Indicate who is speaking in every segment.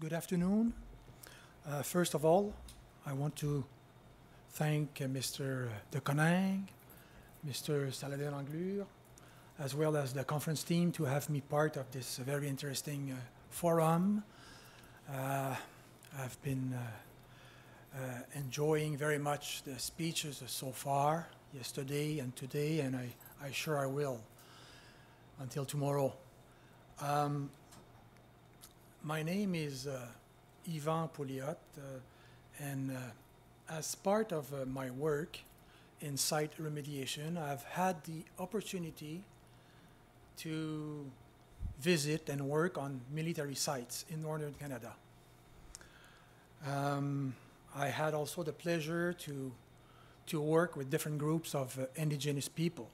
Speaker 1: Good afternoon. First of all, I want to thank Mr. De Conning, Mr. Saladin Anglure, as well as the conference team to have me part of this very interesting forum. I've been enjoying very much the speeches so far, yesterday and today, and I sure I will until tomorrow. My name is Yvan Pouliot, and as part of my work in site remediation, I've had the opportunity to visit and work on military sites in northern Canada. I had also the pleasure to work with different groups of indigenous people,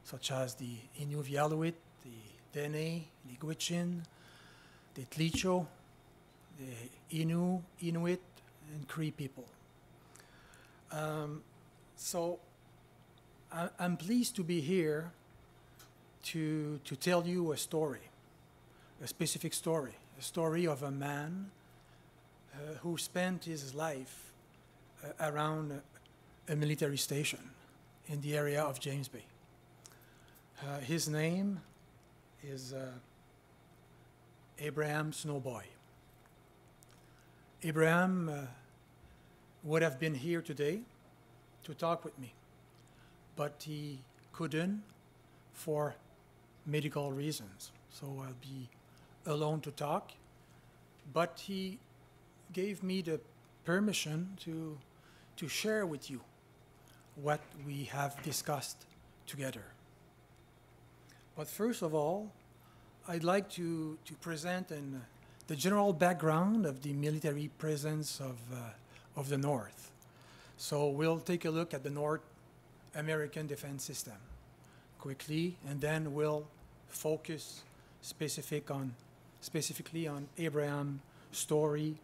Speaker 1: such as the Inuvialuit, the Dene, the Gwich'in, the Tlicho, the Innu, Inuit, and Cree people. So I'm pleased to be here to tell you a story, a specific story, a story of a man who spent his life around a military station in the area of James Bay. His name is Abraham Snowboy. Abraham would have been here today to talk with me, but he couldn't for medical reasons. So I'll be alone to talk, but he gave me the permission to share with you what we have discussed together. But first of all, I'd like to present the general background of the military presence of the North. So we'll take a look at the North American defense system quickly, and then we'll focus specifically on Abraham's story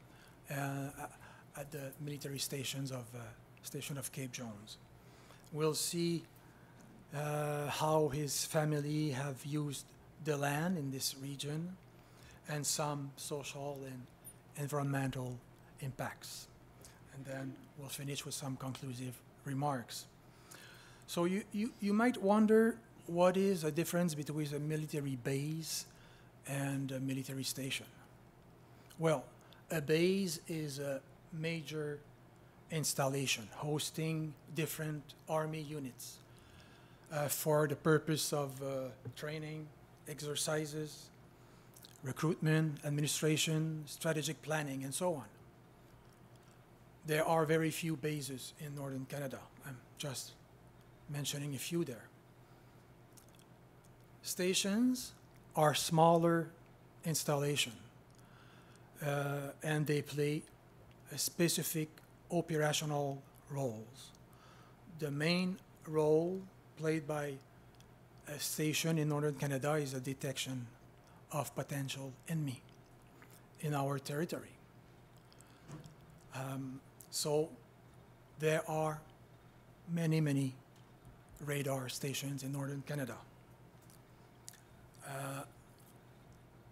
Speaker 1: at the military stations of Station of Cape Jones. We'll see how his family have used the land in this region and some social and environmental impacts. And then we'll finish with some conclusive remarks. So you might wonder what is the difference between a military base and a military station. Well, a base is a major installation hosting different army units for the purpose of training, exercises, recruitment, administration, strategic planning, and so on. There are very few bases in northern Canada. I'm just mentioning a few there. Stations are smaller installation, and they play a specific operational roles. The main role played by a station in northern Canada is a detection of potential enemy in our territory. So there are many radar stations in northern Canada.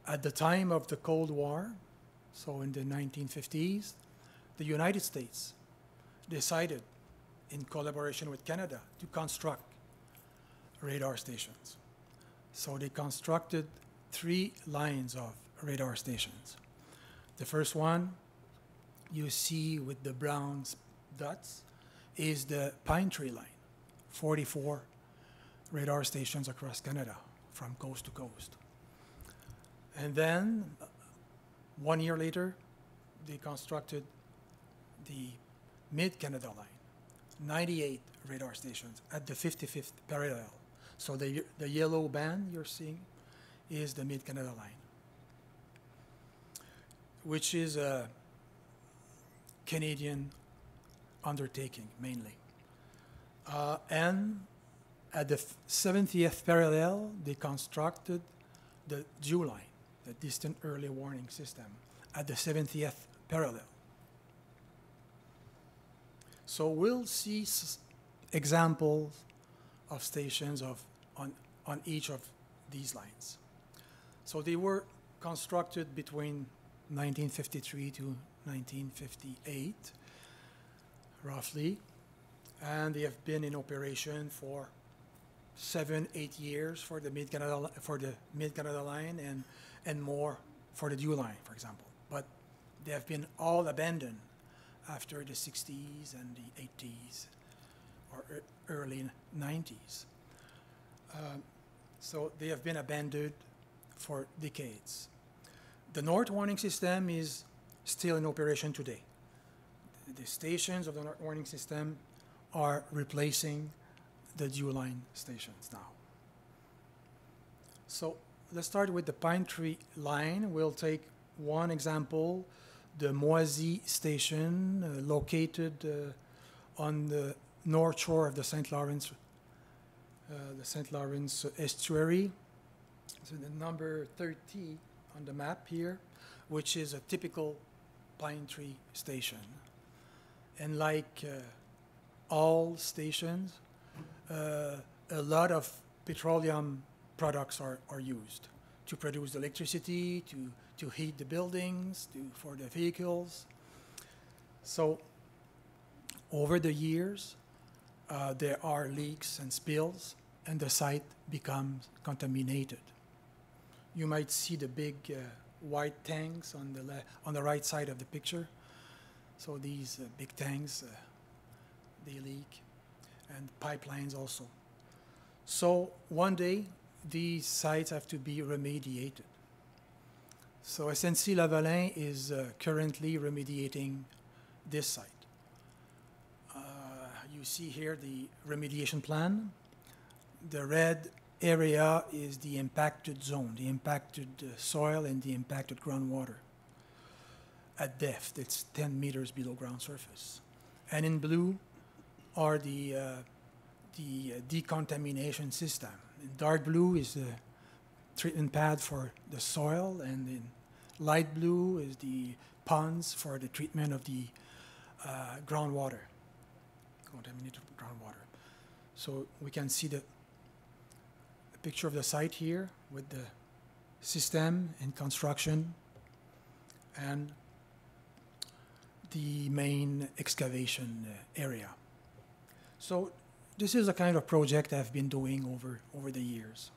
Speaker 1: At the time of the Cold War, so in the 1950s, the United States decided, in collaboration with Canada, to construct radar stations. So they constructed 3 lines of radar stations. The first one you see with the brown dots is the Pine Tree Line, 44 radar stations across Canada from coast to coast. And then 1 year later, they constructed the Mid-Canada Line, 98 radar stations at the 55th parallel. So the yellow band you're seeing is the Mid-Canada Line, which is a Canadian undertaking mainly. And at the 70th parallel, they constructed the DEW line, the Distant Early Warning System, at the 70th parallel. So we'll see examples of stations on each of these lines. So they were constructed between 1953 to 1958, roughly. And they have been in operation for 7-8 years for the Mid-Canada line and more for the Dew line, for example. But they have been all abandoned after the 60s and the 80s or early 90s. So they have been abandoned for decades. The North Warning System is still in operation today. The stations of the North Warning System are replacing the Dew line stations now. So let's start with the Pine Tree line. We'll take one example, the Moisy station, located on the north shore of the St. Lawrence estuary. So the number 30 on the map here, which is a typical Pine Tree station. And like all stations, a lot of petroleum products are used to produce electricity, to heat the buildings, for the vehicles. So over the years, there are leaks and spills, and the site becomes contaminated. You might see the big white tanks on the right side of the picture. So these big tanks, they leak, and pipelines also. So one day, these sites have to be remediated. So SNC-Lavalin is currently remediating this site. You see here the remediation plan. The red area is the impacted zone, the impacted soil and the impacted groundwater. At depth, it's 10 meters below ground surface. And in blue are the decontamination system. In dark blue is the treatment pad for the soil, and in light blue is the ponds for the treatment of the groundwater, contaminated groundwater. So we can see the picture of the site here with the system in construction and the main excavation area. So this is a kind of project I've been doing over the years.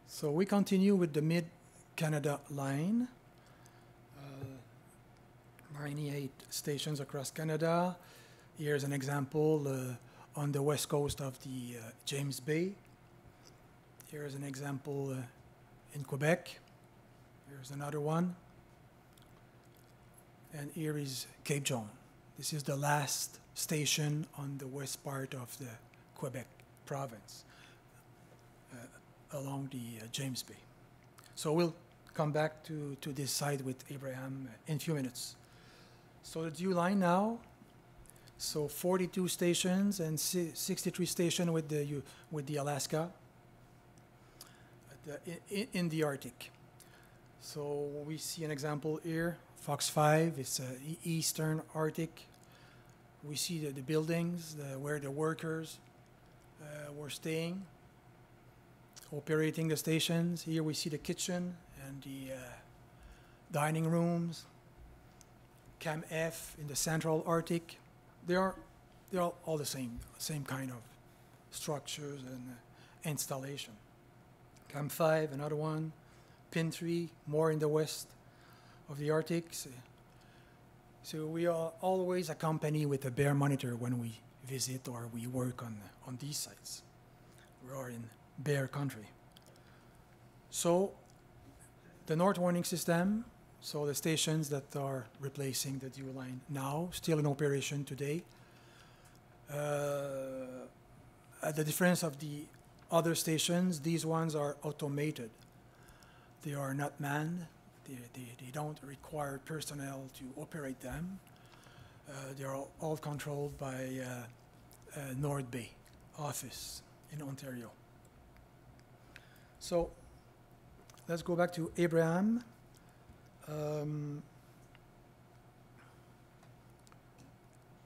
Speaker 1: So we continue with the Mid-Canada line. 98 stations across Canada. Here's an example on the west coast of the James Bay. Here's an example in Quebec. Here's another one. And here is Cape John. This is the last station on the west part of the Quebec province along the James Bay. So we'll come back to this side with Abraham in a few minutes. So the Dew line now, so 42 stations and 63 stations with the Alaska in the Arctic. So we see an example here, Fox 5, it's Eastern Arctic. We see the buildings where the workers were staying, operating the stations. Here we see the kitchen and the dining rooms. Cam F in the Central Arctic. They're all the same kind of structures and installation. Cam 5, another one. Pin 3, more in the west of the Arctic. So we are always accompanied with a bear monitor when we visit or we work on these sites. We are in bear country. So the North Warning System, so the stations that are replacing the Dew line now, still in operation today. At the difference of the other stations, these ones are automated. They are not manned. They don't require personnel to operate them. They are all controlled by North Bay office in Ontario. So let's go back to Abraham.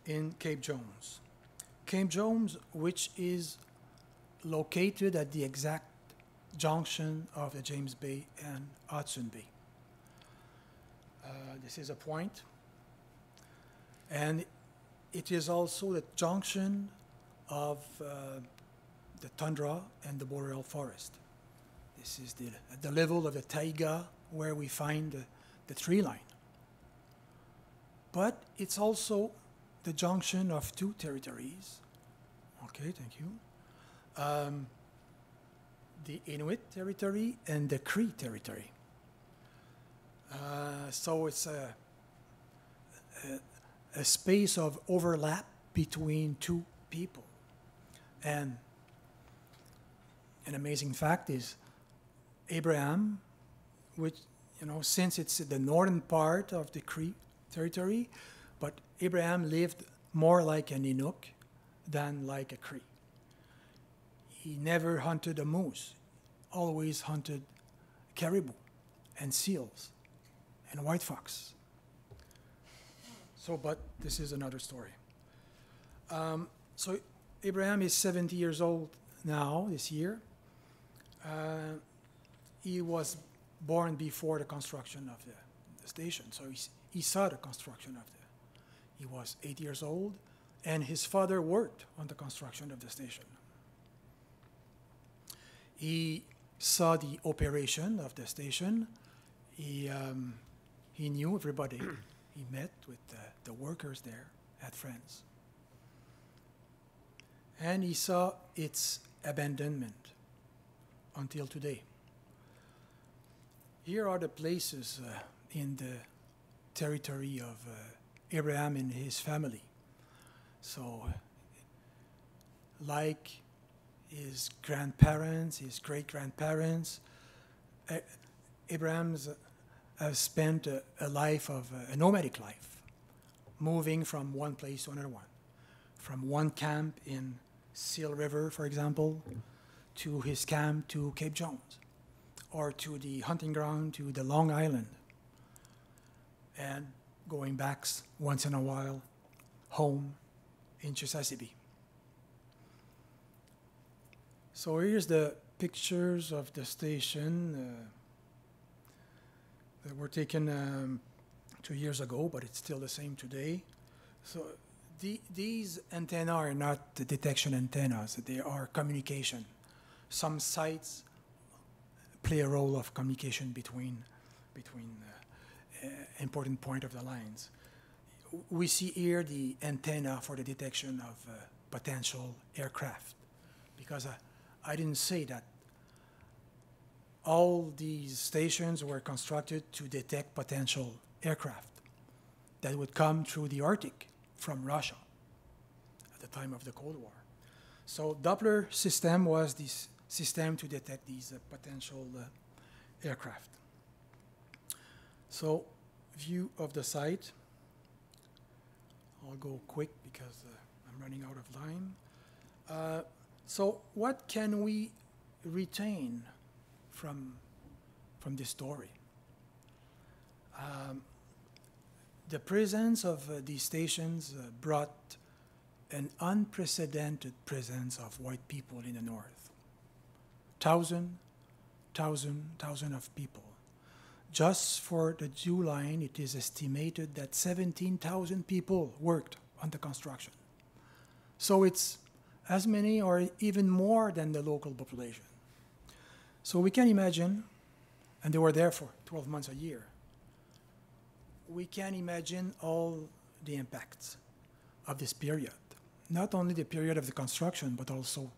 Speaker 1: In Cape Jones. Cape Jones, which is located at the exact junction of the James Bay and Hudson Bay. This is a point. And it is also the junction of the tundra and the boreal forest. This is at the level of the taiga where we find the tree line. But it's also the junction of two territories. Okay, thank you. The Inuit territory and the Cree territory. So it's a space of overlap between two people. And an amazing fact is Abraham, which, since it's the northern part of the Cree territory, but Abraham lived more like an Inuk than like a Cree. He never hunted a moose, always hunted caribou and seals and white fox. But this is another story. So Abraham is 70 years old now, this year. He was born before the construction of the station, so he saw the construction of he was 8 years old, and his father worked on the construction of the station. He saw the operation of the station. He knew everybody. He met with the workers there, had friends. And he saw its abandonment until today. Here are the places in the territory of Abraham and his family. So, like his grandparents, his great-grandparents, Abraham's has spent a life of a nomadic life, moving from one place to another one, from one camp in Seal River, for example, to his camp to Cape Jones, or to the hunting ground to the Long Island, and going back once in a while home in Chisasibi. So here's the pictures of the station that were taken 2 years ago, but it's still the same today. So these antennae are not the detection antennas, they are communication. Some sites play a role of communication between important point of the lines. We see here the antenna for the detection of potential aircraft, because I didn't say that all these stations were constructed to detect potential aircraft that would come through the Arctic from Russia at the time of the Cold War. So Doppler system was this system to detect these potential aircraft. So view of the site. I'll go quick because I'm running out of time. So what can we retain from this story? The presence of these stations brought an unprecedented presence of white people in the north. Thousand of people. Just for the Jew line, it is estimated that 17,000 people worked on the construction. So it's as many or even more than the local population. So we can imagine, and they were there for 12 months a year, we can imagine all the impacts of this period. Not only the period of the construction, but also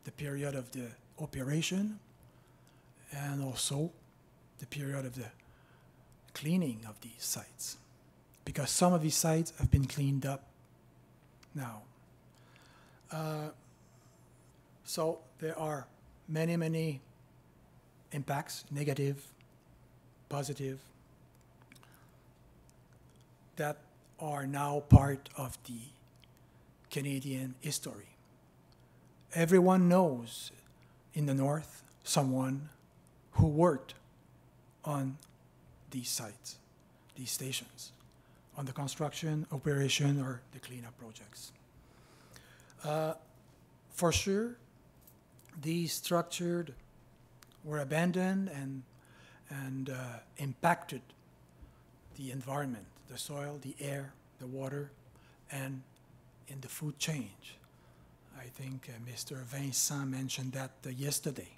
Speaker 1: the period of the operation, and also the period of the cleaning of these sites. Because some of these sites have been cleaned up now. So there are many impacts, negative, positive, that are now part of the Canadian history. Everyone knows in the north someone who worked on these sites, these stations, on the construction, operation, or the cleanup projects. For sure, these structures were abandoned and impacted the environment, the soil, the air, the water, and in the food chain. I think Mr. Vincent mentioned that yesterday.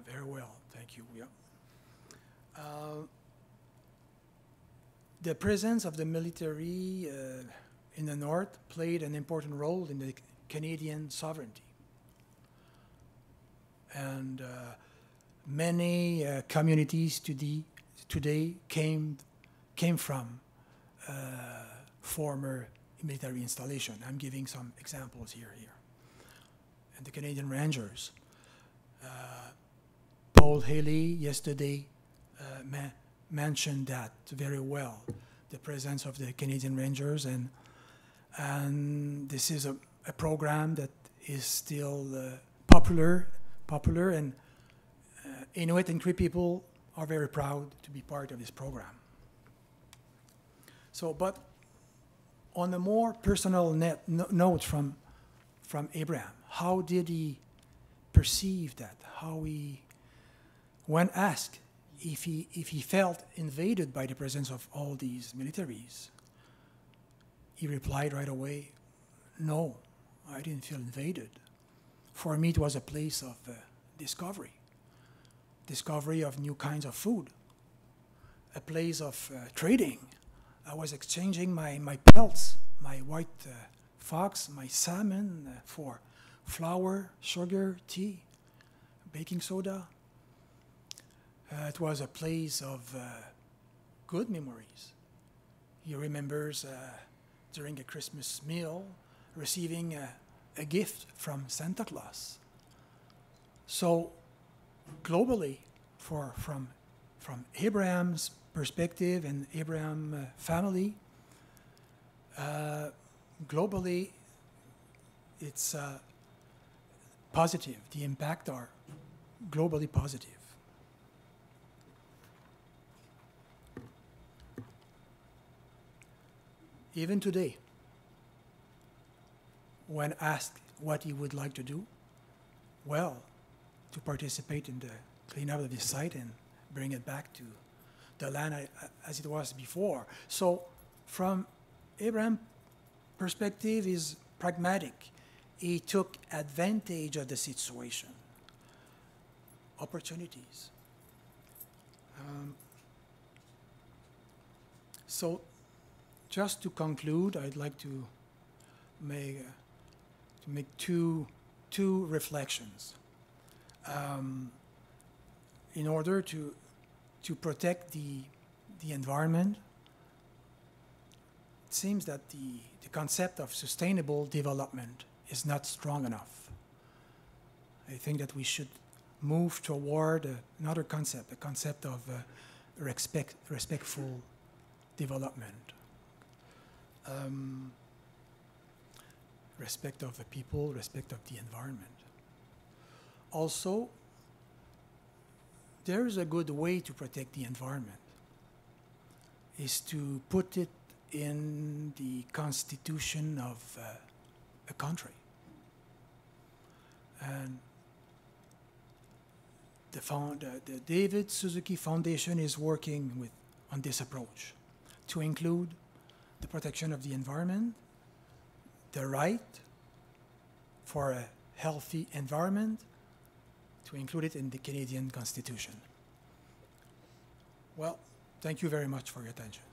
Speaker 1: Very well, thank you. Yeah. The presence of the military in the north played an important role in the Canadian sovereignty. And many communities today came from former military installation. I'm giving some examples here. And the Canadian Rangers. Paul Haley yesterday mentioned that very well, the presence of the Canadian Rangers, and this is a program that is still popular, and Inuit and Cree people are very proud to be part of this program. So, but on a more personal note from Abraham, how did he perceive that? How he, when asked if he felt invaded by the presence of all these militaries, he replied right away, "No, I didn't feel invaded. For me, it was a place of discovery of new kinds of food, a place of trading. I was exchanging my pelts, my white fox, my salmon for flour, sugar, tea, baking soda. It was a place of good memories." He remembers during a Christmas meal receiving a gift from Santa Claus. So globally, from Abraham's perspective and Abraham family, globally, it's positive. The impact are globally positive. Even today, when asked what he would like to do, well, to participate in the cleanup of this site and bring it back to the land as it was before. So from Abraham's perspective is pragmatic. He took advantage of the situation, opportunities. So just to conclude, I'd like to make two reflections. In order to protect the environment, it seems that the concept of sustainable development is not strong enough. I think that we should move toward another concept, the concept of respectful development. Respect of the people, respect of the environment. Also, there is a good way to protect the environment, is to put it in the constitution of a country. And the David Suzuki Foundation is working on this approach to include the protection of the environment, the right for a healthy environment, to include it in the Canadian Constitution. Well, thank you very much for your attention.